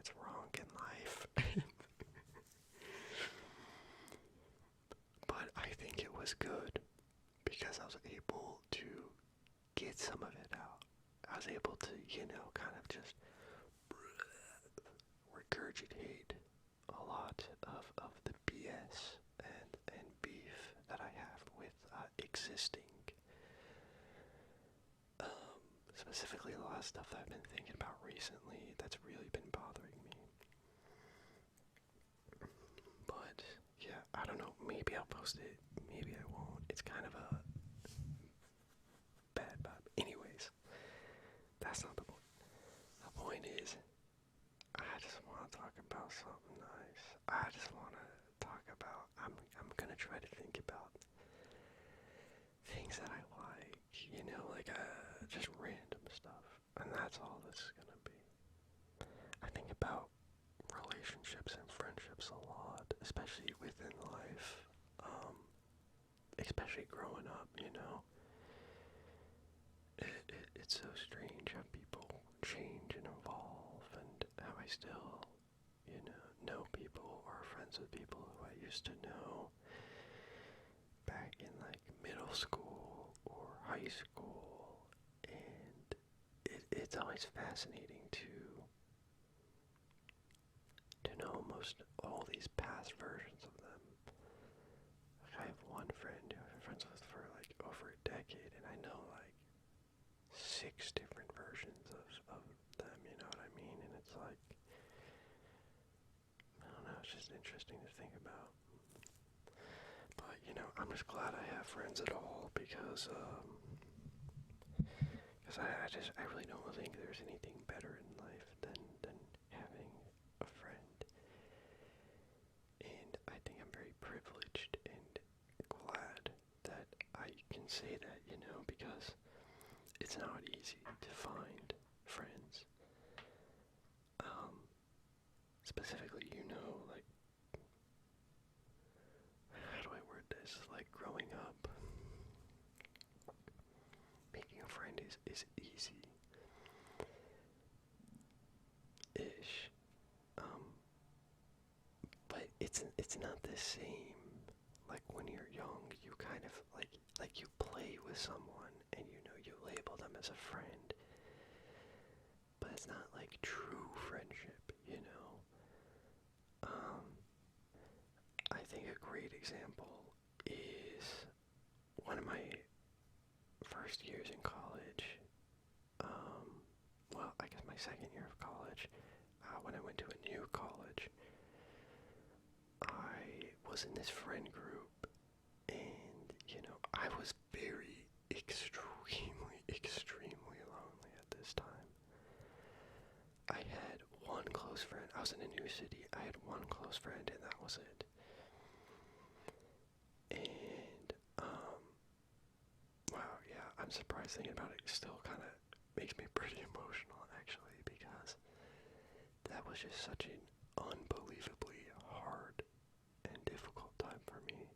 that's wrong in life. But I think it was good because I was able to get some of it out. I was able to, kind of just regurgitate a lot of the BS and beef that I have with existing. Specifically, a lot of stuff that I've been thinking about recently that's really been bothering me. But, yeah, I don't know. Maybe I'll post it. Maybe I won't. It's kind of a bad vibe. Anyways, that's not the point. The point is, I just want to talk about something nice. I just want to talk about, I'm going to try to think about things that I like, like just random stuff. And that's all this is going to be. I think about relationships and friendships a lot, especially within life, especially growing up, It's so strange how people change and evolve, and how I still, know people or are friends with people who I used to know back in like middle school or high school, and it's always fascinating to know almost all these past versions of them. Like I have one friend who I've been friends with for like over a decade, and I know like 6 different versions of them, you know what I mean? And it's like, I don't know, it's just interesting to think about. But, I'm just glad I have friends at all, because I really don't think there's anything better in life than having a friend. And I think I'm very privileged and glad that I can say that, because it's not easy to find friends. Specifically, like, how do I word this? Like, growing up, making a friend is easy-ish. But it's not the same. Like, when you're young, you kind of, like you play with someone, and you label them as a friend. But it's not like true friendship, I think a great example is one of my first years in college. Well, I guess my second year of college, when I went to a new college, I was in this friend group, and, I was very extremely lonely at this time. I had one close friend. I was in a new city. I had one close friend, and that was it. And, wow, yeah, I'm surprised thinking about it. It still kind of makes me pretty emotional, actually, because that was just such an unbelievably hard and difficult time for me.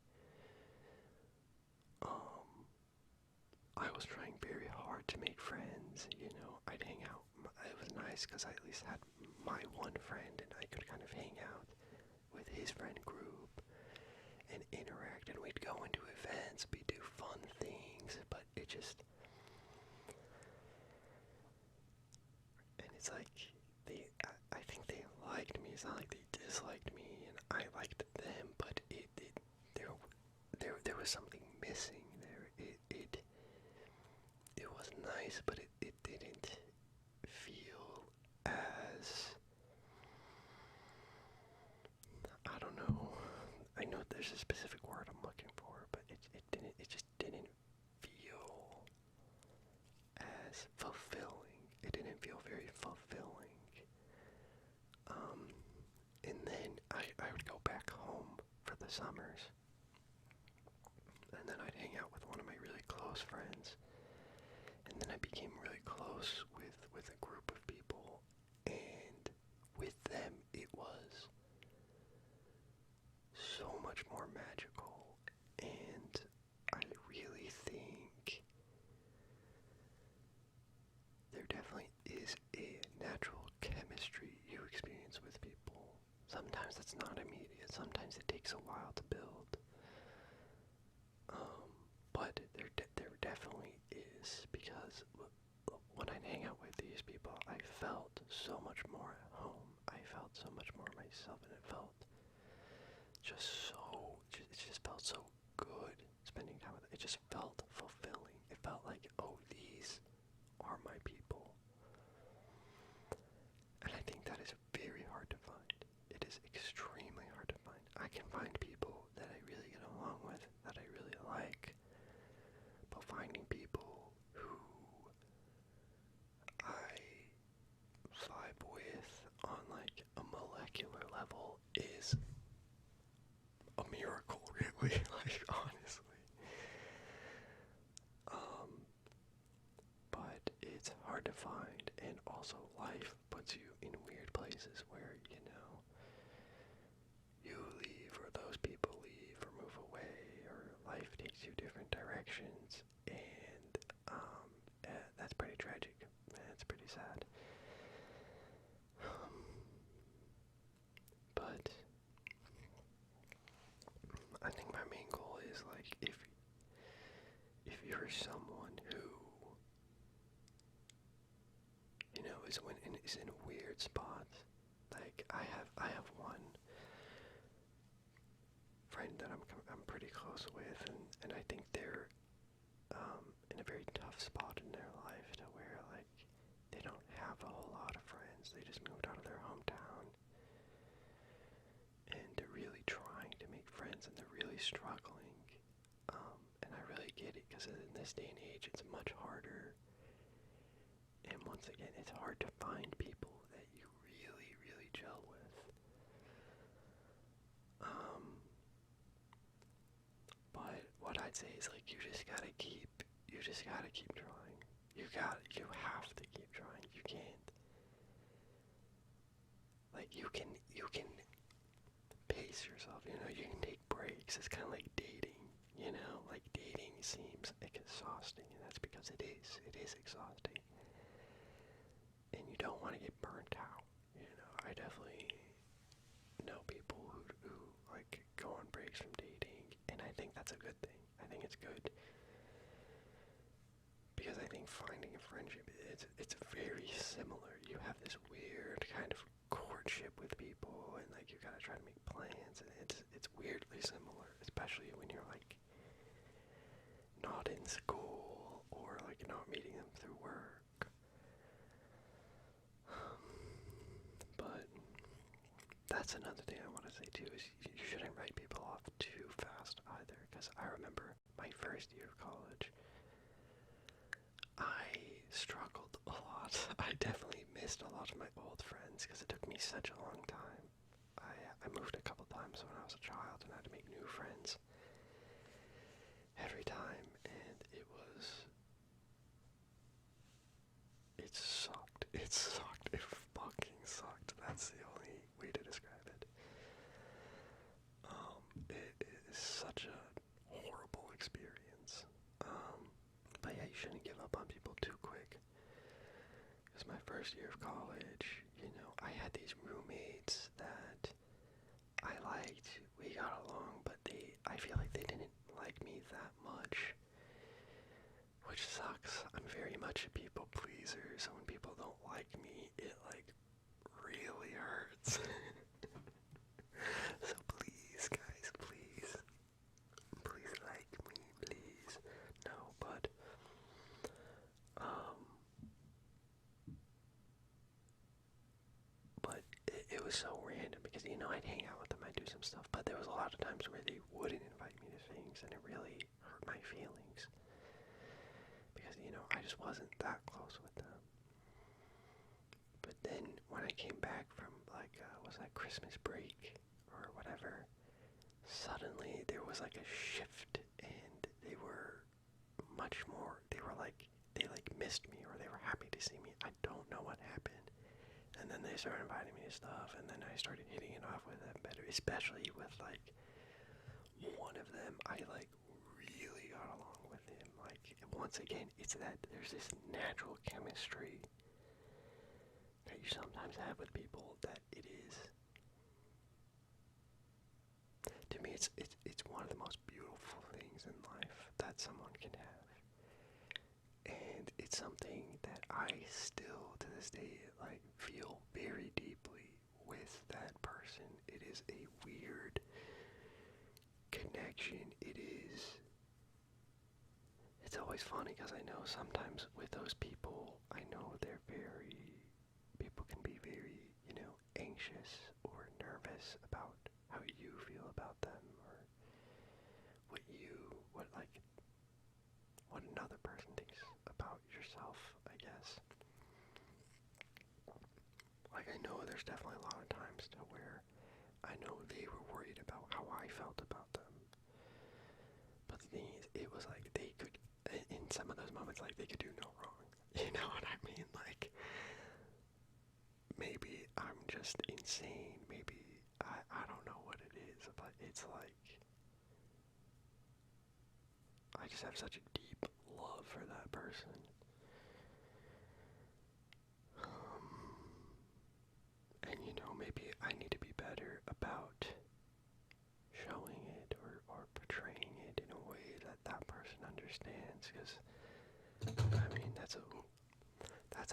I was trying very hard to make friends, I'd hang out. It was nice because I at least had my one friend, and I could kind of hang out with his friend group and interact, and we'd go into events, we'd do fun things, but it just, and it's like, I think they liked me. It's not like they disliked me, and I liked them, but there was something missing there. It was nice, but it didn't feel as, I don't know. I know there's a specific word I'm looking for, but it just didn't feel as fulfilling. It didn't feel very fulfilling. And then I would go back home for the summers, and then I'd hang out with one of my really close friends, and then I became really close with a group of people, and with them it was so much more magical, and I really think there definitely is a natural chemistry you experience Sometimes it's not immediate. Sometimes it takes a while to build. But there definitely is, because when I hang out with these people, I felt so much more at home. I felt so much more myself, and it felt it just felt so good spending time with it. It just felt fulfilling. It felt like, oh, these are my people. And I think that is very hard to find. It is extremely hard to find. I can find people that I really get along with, that I really like, but finding people who I vibe with on like a molecular level is a miracle, really, like, honestly. But it's hard to find, and also life puts you in weird places where, you leave, or those people leave, or move away, or life takes you different directions, and that's pretty tragic. It's pretty sad. But I think my main goal is, like, if you're someone who, is in a weird spot, like I have one friend that I'm pretty close with, and I think they're in a very tough spot in their life, to where, like, they don't have a whole lot of friends. They just moved out of their hometown, and they're really trying to make friends, and they're really struggling. And I really get it, because in this day and age, it's much harder. And once again, it's hard to find people that you really, really gel with. But what I'd say is, like, you just gotta keep trying. You have to keep trying. You can't, like, you can pace yourself, you can take breaks. It's kind of like dating, like, dating seems exhausting, and that's because it is exhausting. And you don't want to get burnt out, I definitely know people who like go on breaks from dating, and I think that's a good thing. I think it's good, because I think finding a friendship, it's very similar. You have this weird kind of courtship with people, and, like, you gotta try to make plans, and it's weirdly similar, especially when you're, like, not in school, or, like, not meeting them through work. But that's another thing I want to say too, is you shouldn't write people off too fast either, because I remember my first year of college, I struggled a lot. I definitely missed a lot of my old friends, because it took me such a long time. I moved a couple times when I was a child, and I had to make new friends every time, and it sucked. It sucked. It fucking sucked. That's the only way to describe it. It is such a horrible experience. But yeah, you shouldn't give up on people too quick. Because my first year of college, I had these roommates that I liked. We got along, but I feel like they didn't like me that much, which sucks. I'm very much a people pleaser, so when people don't like me, it, like, really hurts. So please, guys, please like me, please. No, but it was so random, because, I'd hang out with them, I'd do some stuff, but there was a lot of times where they wouldn't invite me to things, and it really hurt my feelings, because, I just wasn't that close with them. But then, when I came back from, like, was that Christmas break, or whatever, suddenly there was, like, a shift, and they were much more, they missed me, or they were happy to see me. I don't know what happened. And then they started inviting me to stuff, and then I started hitting it off with them better, especially with, like, one of them. I, like, really got along with him. Like, once again, it's that there's this natural chemistry that you sometimes have with people, that it is it's one of the most beautiful things in life that someone can have. And it's something that I still, to this day, like, feel very deeply with that person. It is a weird connection. It's always funny because I know sometimes with those people, I know people can be very, anxious or nervous about how you feel about them, or what another person thinks about yourself, I guess. Like, I know there's definitely a lot of times to where I know they were worried about how I felt about them. But the thing is, it was like they could, in some of those moments, like, they could do no wrong. You know what I mean? Like, maybe I'm just insane. Maybe, I don't know what it is, but it's like, I just have such a deep love for that person. And maybe I need to be better about showing it or portraying it in a way that that person understands, because, I mean, that's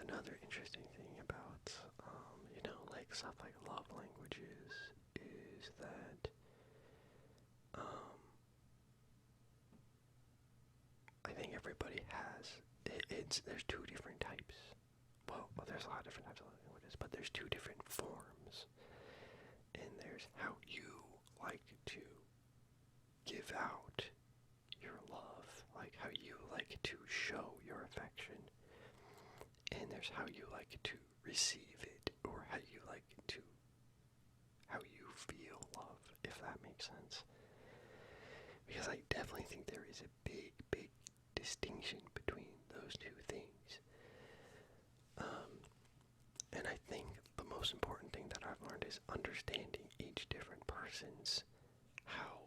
another interesting thing about, like, stuff like love languages, is that, I think everybody has, there's two different types. Well, there's a lot of different types of love languages, but there's two different forms. And there's how you like to give out your love, like how you like to show your affection. And there's how you like to receive it, or how you feel love, if that makes sense. Because I definitely think there is a big, big distinction between those two things. And I think the most important thing that I've learned is understanding each different person's, how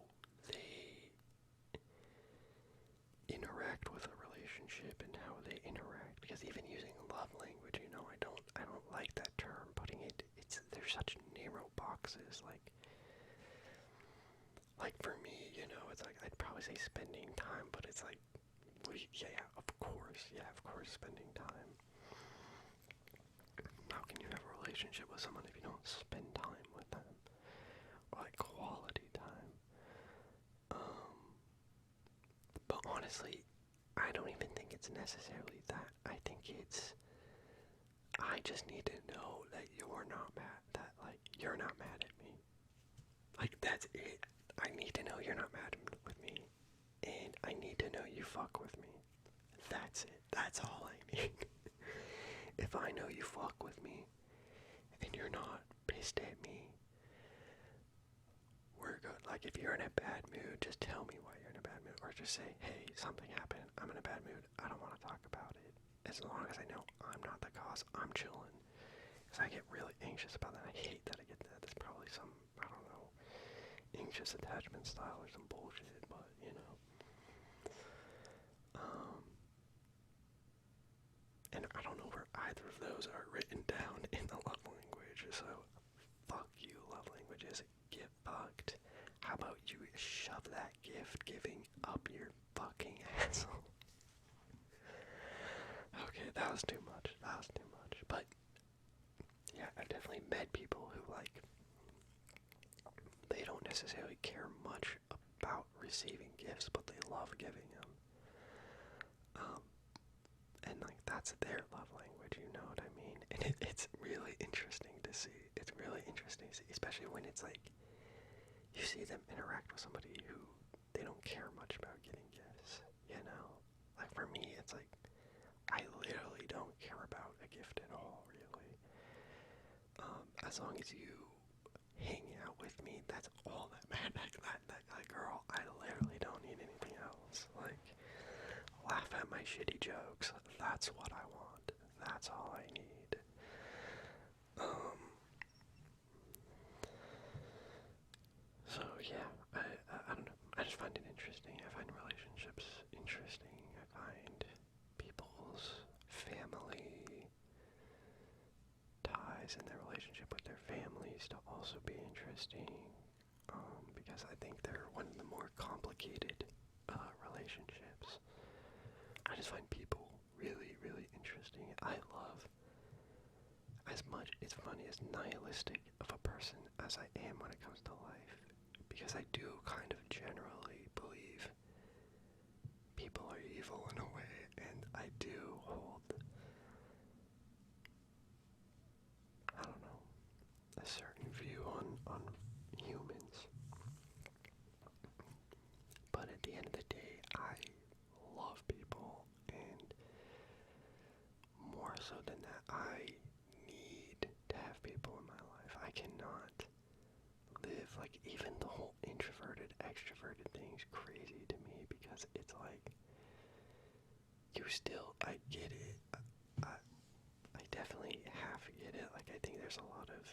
they interact with a relationship and how they interact. Because even using love language, I don't like that term, there's such narrow boxes, like for me, it's like, I'd probably say spending time, but it's like, of course, spending time. How can you have a relationship with someone if you don't spend time with them? Or like quality time? But honestly, I don't even think it's necessarily that. I just need to know that you're not mad at me. Like, that's it. I need to know you're not mad with me. And I need to know you fuck with me. That's it. That's all I need. If I know you fuck with me, and you're not pissed at me, we're good. Like, if you're in a bad mood, just tell me why you're in a bad mood. Or just say, hey, something happened. I'm in a bad mood. I don't want to talk about it. As long as I know I'm not the cause, I'm chilling. Because I get really anxious about that. I hate that I get that. That's probably some, I don't know, anxious attachment style or some bullshit, but, and I don't know where either of those are written down in the love language, so fuck you, love languages. Get fucked. How about you shove that gift giving up your fucking asshole? Okay, that was too much. But, yeah, I've definitely met people who, like, they don't necessarily care much about receiving gifts, but they love giving them. And, like, that's their love language, you know what I mean? And it's really interesting to see. It's really interesting to see, especially when it's like, you see them interact with somebody who they don't care much about getting gifts, Like, for me, it's like, I literally don't care about a gift at all, really. As long as you hang out with me, that's all that matters. Like, girl, I literally don't need anything else. Like, laugh at my shitty jokes. That's what I want. That's all I need. So yeah, I don't know. I just find it interesting. I find relationships interesting. I find people's family ties and their relationship with their families to also be interesting. Because because I think they're one of the more complicated relationships. I just find people really, really interesting. I love, as much, it's funny, as nihilistic of a person as I am when it comes to life, because I do kind of generally believe people are evil in a way, and I do hold, I don't know, a certain view on humans. But at the end of the day, I love people, and more so than that, I need to have people in my life. I cannot live, like, even the whole introverted, extroverted thing's crazy to me, because it's like, you still, I get it. I definitely half get it. Like, I think there's a lot of,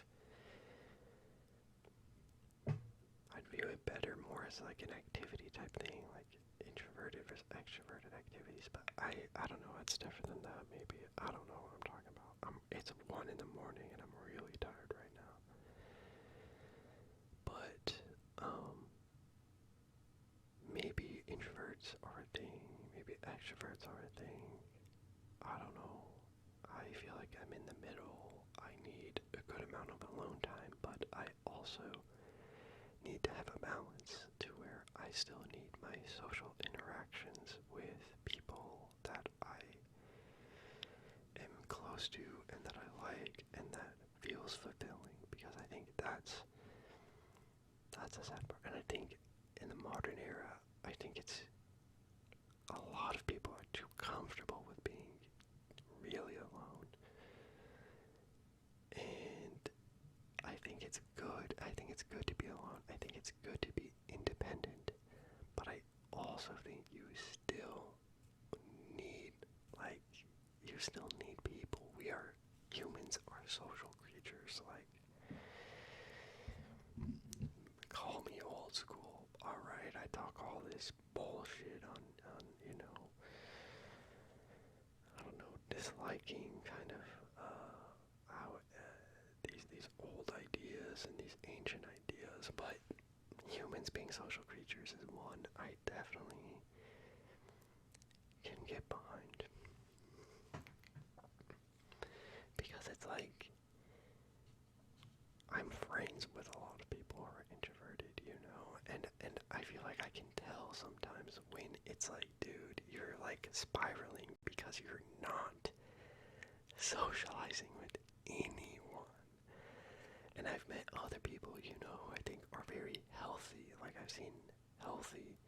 I'd view it better more as like an activity type thing, like introverted versus extroverted activities, but I don't know, it's different than that, maybe. I don't know what I'm talking about. It's 1 in the morning and I'm really tired right now. But, maybe introverts are a thing, maybe extroverts are a thing. I don't know. I feel like I'm in the middle. I need a good amount of alone time, but I also need to have a balance to where I still need my social interactions with people that I am close to and that I like and that feels fulfilling, because I think that's a sad part. And I think in the modern era, I think it's a lot of people are too comfortable with being really alone. And I think it's good. I think it's good to be alone. I think it's good to be independent. But I also think you still need, like, you still need people. Humans are social creatures. Like, call me old school. Alright, I talk all this bullshit on, I don't know, disliking kind of, how, these old ideas and these ancient ideas, but humans being social creatures is one I definitely can get behind. Because it's like, I'm friends with a lot of people who are introverted, and I feel like I can tell sometimes when it's like, dude, you're like spiraling because you're not socializing with anyone. And I've met other people, who I think are very healthy. Like, I've seen healthy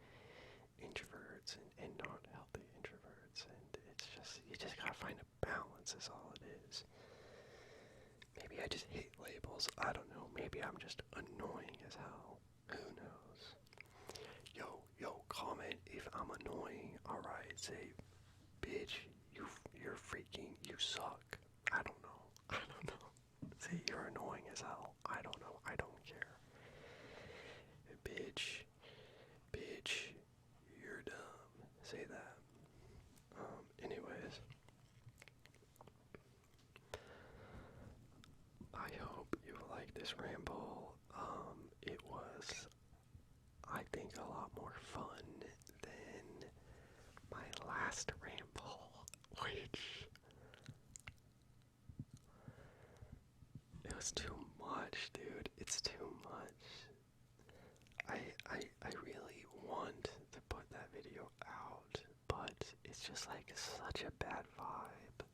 introverts and not healthy introverts, and it's just, you just gotta find a balance is all it is. Maybe I just hate labels, I don't know, maybe I'm just annoying as hell, who knows. Yo, comment if I'm annoying. Alright, say, bitch, you're freaking, you suck. I don't know. Say you're annoying as hell. I don't know, I don't care. Bitch, you're dumb. Say that. Anyways, I hope you like this ramble. It was, I think, a lot more fun than my last ramble, which, it was too much, dude. It's too much. I really want to put that video out, but it's just like such a bad vibe,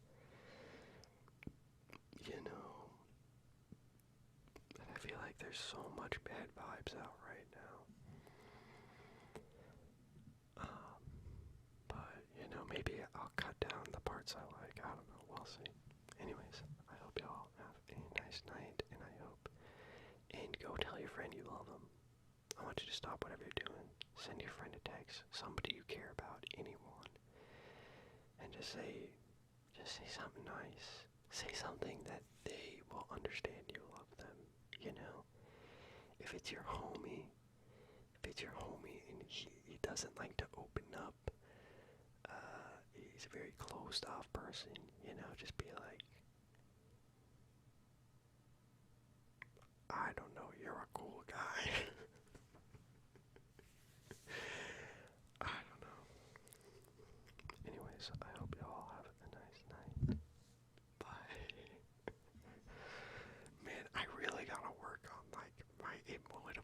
and I feel like there's so much bad vibes out right now. But, maybe I'll cut down the parts I like. I don't know, we'll see. Anyways, I hope y'all have a nice night, and go tell your friend you love them. I want you to stop whatever you're doing. Send your friend a text, somebody you care about, anyone, and just say something nice. Say something that they will understand you love them, If it's your homie, and he doesn't like to open up, he's a very closed off person, just be like, I don't know, you're a cool guy.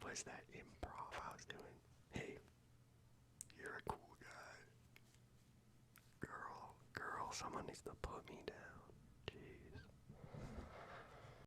was that improv I was doing. Hey, you're a cool guy. Girl, someone needs to put me down.